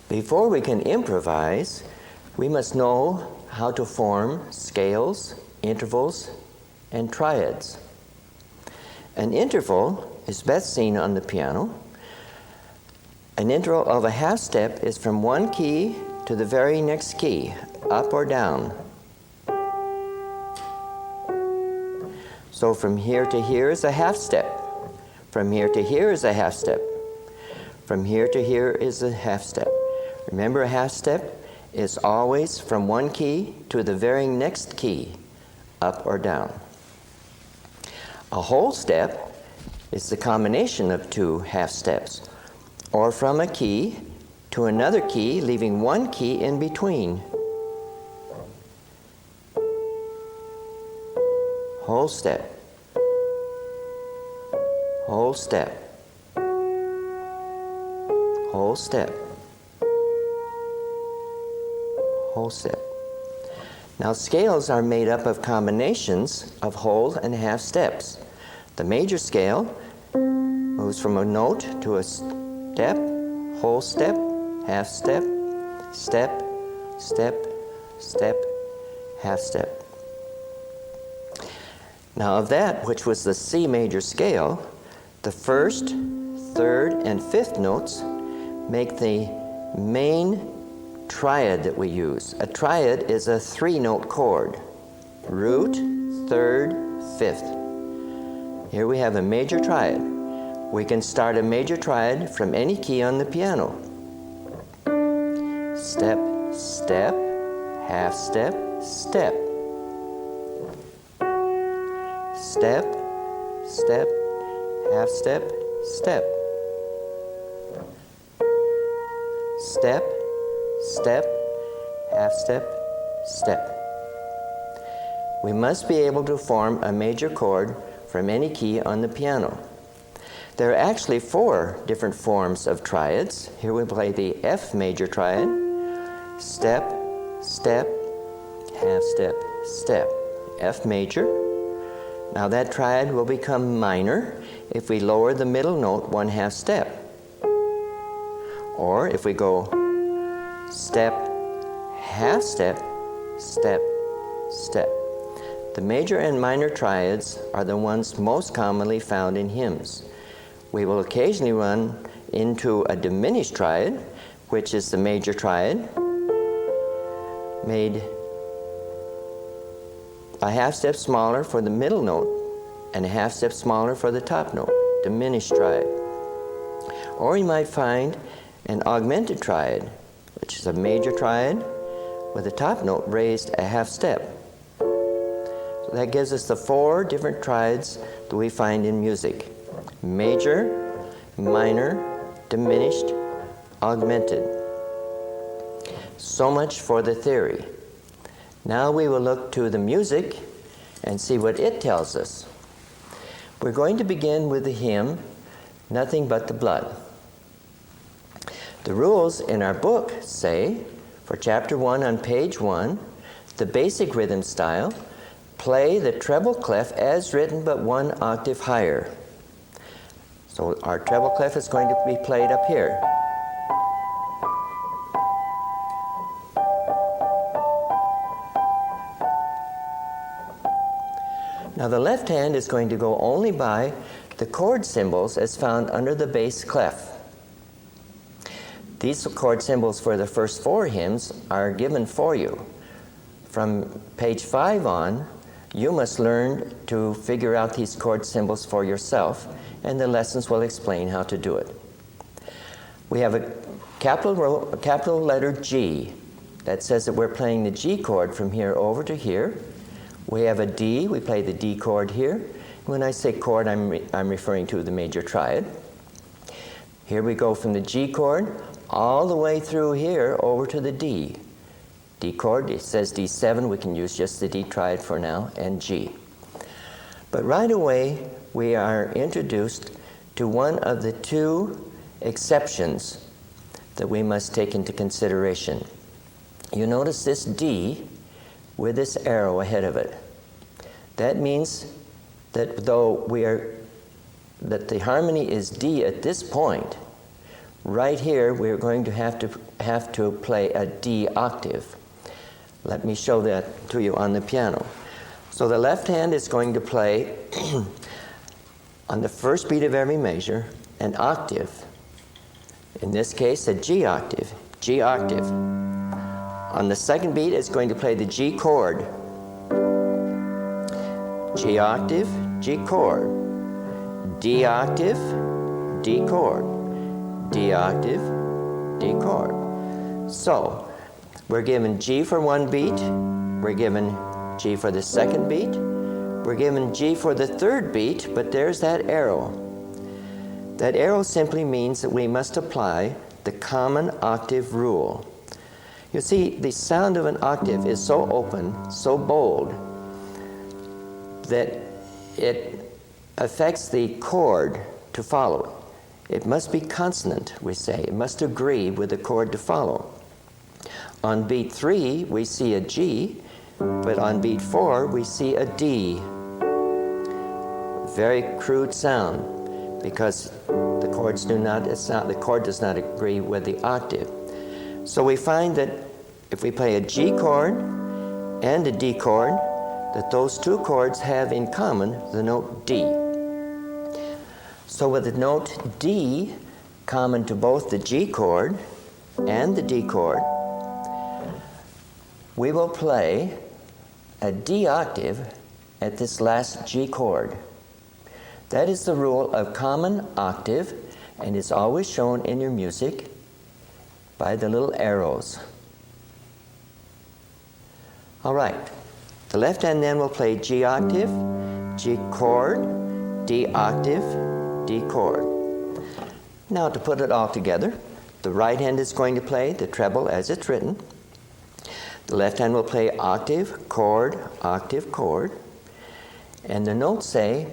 Before we can improvise, we must know how to form scales, intervals, and triads. An interval is best seen on the piano. An interval of a half step is from one key to the very next key, up or down. So from here to here is a half step. From here to here is a half step. From here to here is a half step. Remember, a half step is always from one key to the very next key, up or down. A whole step is the combination of two half steps, or from a key to another key, leaving one key in between. Whole step. Whole step. Whole step. Whole step. Now, scales are made up of combinations of whole and half steps. The major scale moves from a note to a step, whole step, half step, step, step, step, half step. Now, of that, which was the C major scale, the first, third, and fifth notes make the main triad that we use. A triad is a three-note chord: root, third, fifth. Here we have a major triad. We can start a major triad from any key on the piano. Step, step, half step, step. Step, step, half step, step. Step, step, half step, step. We must be able to form a major chord from any key on the piano. There are actually 4 different forms of triads. Here we play the F major triad: step, step, half step, step. F major. Now that triad will become minor if we lower the middle note 1/2 step. Or if we go step, half step, step, step. The major and minor triads are the ones most commonly found in hymns. We will occasionally run into a diminished triad, which is the major triad, made a half step smaller for the middle note and a half step smaller for the top note, diminished triad. Or you might find an augmented triad, which is a major triad with the top note raised a half step. So that gives us the 4 different triads that we find in music: major, minor, diminished, augmented. So much for the theory. Now we will look to the music and see what it tells us. We're going to begin with the hymn, Nothing But the Blood. The rules in our book say, for chapter 1 on page 1, the basic rhythm style, play the treble clef as written but 1 octave higher. So our treble clef is going to be played up here. Now the left hand is going to go only by the chord symbols as found under the bass clef. These chord symbols for the first 4 hymns are given for you. From page 5 on, you must learn to figure out these chord symbols for yourself, and the lessons will explain how to do it. We have a capital letter G. That says that we're playing the G chord from here over to here. We have a D. We play the D chord here. When I say chord, I'm referring to the major triad. Here we go from the G chord all the way through here over to the D. D chord, it says D7, we can use just the D triad for now, and G. But right away, we are introduced to one of the 2 exceptions that we must take into consideration. You notice this D with this arrow ahead of it. That means that that the harmony is D at this point, right here we're going to have to have to play a D octave. Let me show that to you on the piano. So the left hand is going to play on the first beat of every measure an octave. In this case, a G octave, G octave. On the second beat, it's going to play the G chord. G octave, G chord. D octave, D chord. D octave, D chord. So, we're given G for one beat, we're given G for the second beat, we're given G for the third beat, but there's that arrow. That arrow simply means that we must apply the common octave rule. You see, the sound of an octave is so open, so bold, that it affects the chord to follow it. It must be consonant, we say. It must agree with the chord to follow. On beat 3, we see a G, but on beat 4, we see a D. Very crude sound, because the chord does not agree with the octave. So we find that if we play a G chord and a D chord, that those two chords have in common the note D. So with the note D common to both the G chord and the D chord, we will play a D octave at this last G chord. That is the rule of common octave, and it's always shown in your music by the little arrows. All right. The left hand then will play G octave, G chord, D octave, D chord. Now to put it all together, the right hand is going to play the treble as it's written. The left hand will play octave, chord, octave, chord. And the notes say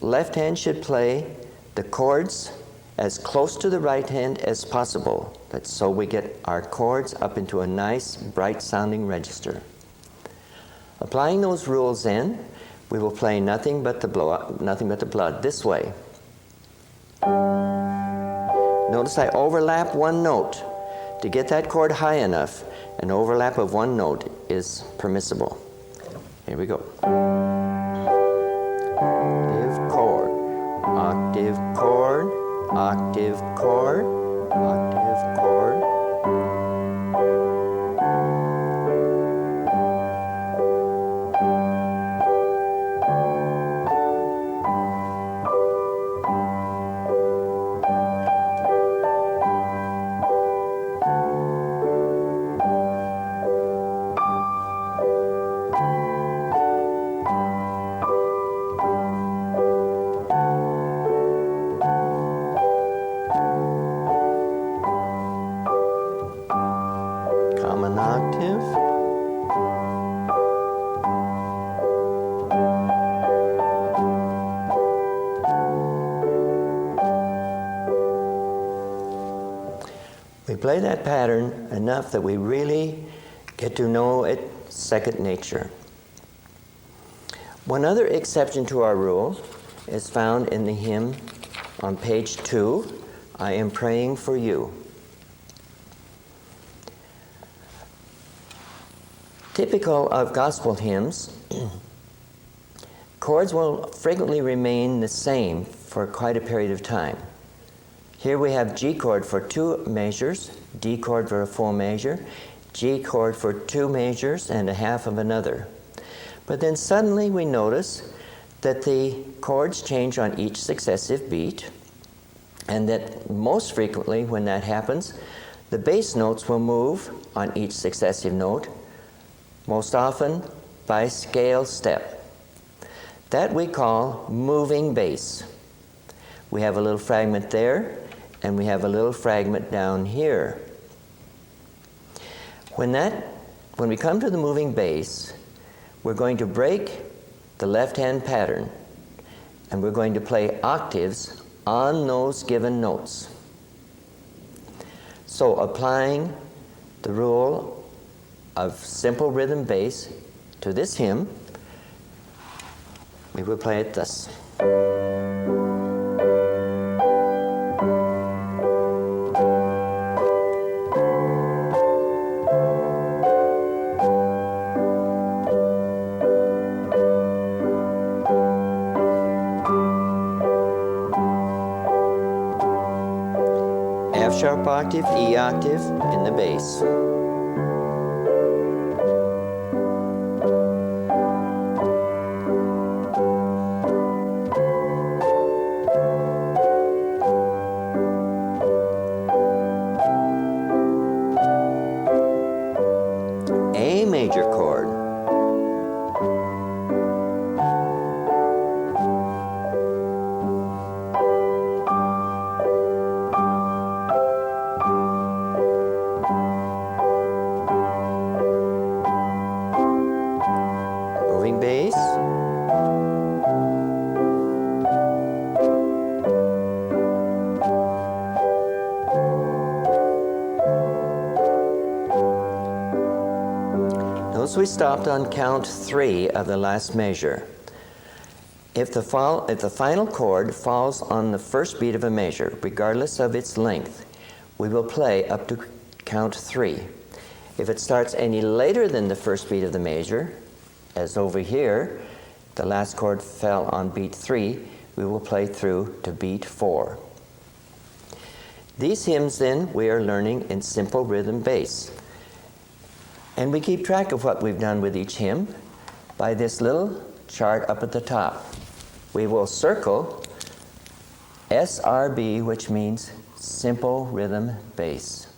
left hand should play the chords as close to the right hand as possible. That's so we get our chords up into a nice, bright sounding register. Applying those rules in, we will play nothing but the blood this way. Notice I overlap one note. To get that chord high enough, an overlap of one note is permissible. Here we go. Octave, chord, octave, chord, octave, chord. Common octave. We play that pattern enough that we really get to know it second nature. One other exception to our rule is found in the hymn on page 2, I Am Praying for You. Typical of gospel hymns, chords will frequently remain the same for quite a period of time. Here we have G chord for 2 measures, D chord for a full measure, G chord for 2 measures and a half of another. But then suddenly we notice that the chords change on each successive beat, and that most frequently when that happens, the bass notes will move on each successive note, most often by scale step. That we call moving bass. We have a little fragment there, and we have a little fragment down here. When we come to the moving bass, we're going to break the left-hand pattern, and we're going to play octaves on those given notes. So applying the rule of simple rhythm bass to this hymn, we will play it thus. up octave, E octave in the bass. A major chord. Moving bass. Notice we stopped on count 3 of the last measure. If the final chord falls on the first beat of a measure, regardless of its length, we will play up to count 3. If it starts any later than the first beat of the measure, as over here, the last chord fell on beat 3, we will play through to beat 4. These hymns, then, we are learning in simple rhythm bass. And we keep track of what we've done with each hymn by this little chart up at the top. We will circle SRB, which means simple rhythm bass.